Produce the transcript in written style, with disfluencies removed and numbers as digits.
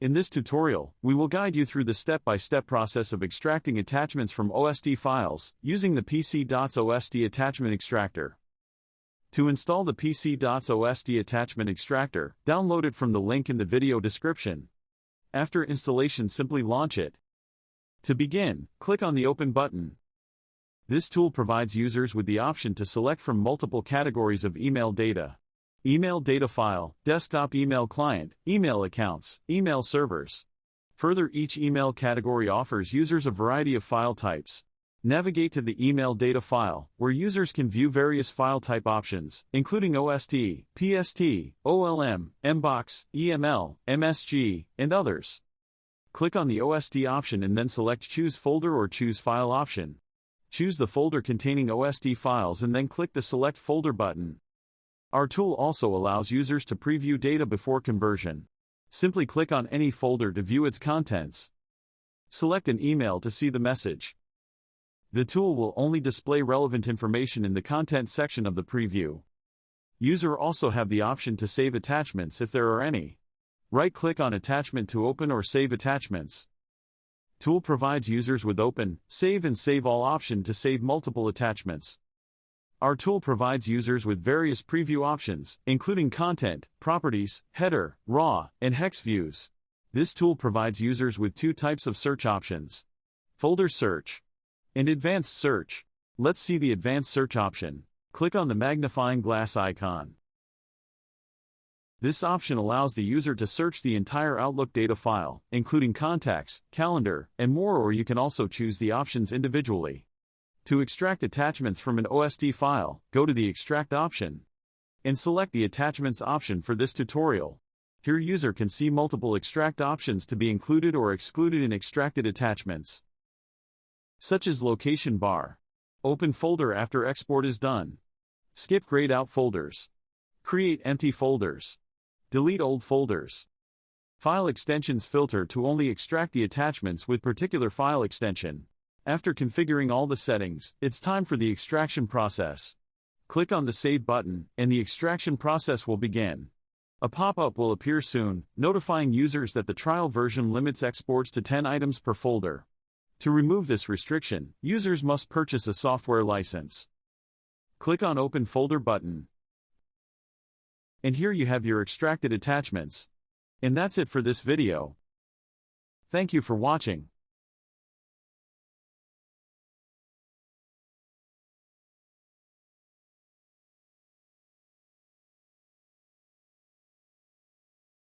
In this tutorial, we will guide you through the step-by-step process of extracting attachments from OST files, using the PC.OST attachment extractor. To install the PC.OST attachment extractor, download it from the link in the video description. After installation, simply launch it. To begin, click on the Open button. This tool provides users with the option to select from multiple categories of email data. Email data file, desktop email client, email accounts, email servers. Further, each email category offers users a variety of file types. Navigate to the email data file, where users can view various file type options, including OST, PST, OLM, MBOX, EML, MSG, and others. Click on the OST option and then select Choose Folder or Choose File option. Choose the folder containing OST files and then click the Select Folder button. Our tool also allows users to preview data before conversion. Simply click on any folder to view its contents. Select an email to see the message. The tool will only display relevant information in the content section of the preview. User also have the option to save attachments if there are any. Right-click on attachment to open or save attachments. Tool provides users with Open, Save and Save All option to save multiple attachments. Our tool provides users with various preview options, including content, properties, header, raw, and hex views. This tool provides users with two types of search options: folder search and advanced search. Let's see the advanced search option. Click on the magnifying glass icon. This option allows the user to search the entire Outlook data file, including contacts, calendar, and more, or you can also choose the options individually. To extract attachments from an OST file, go to the Extract option and select the Attachments option for this tutorial. Here user can see multiple extract options to be included or excluded in extracted attachments, such as location bar, open folder after export is done, skip grayed out folders, create empty folders, delete old folders, file extensions filter to only extract the attachments with particular file extension. After configuring all the settings, it's time for the extraction process. Click on the Save button, and the extraction process will begin. A pop-up will appear soon, notifying users that the trial version limits exports to 10 items per folder. To remove this restriction, users must purchase a software license. Click on Open Folder button. And here you have your extracted attachments. And that's it for this video. Thank you for watching.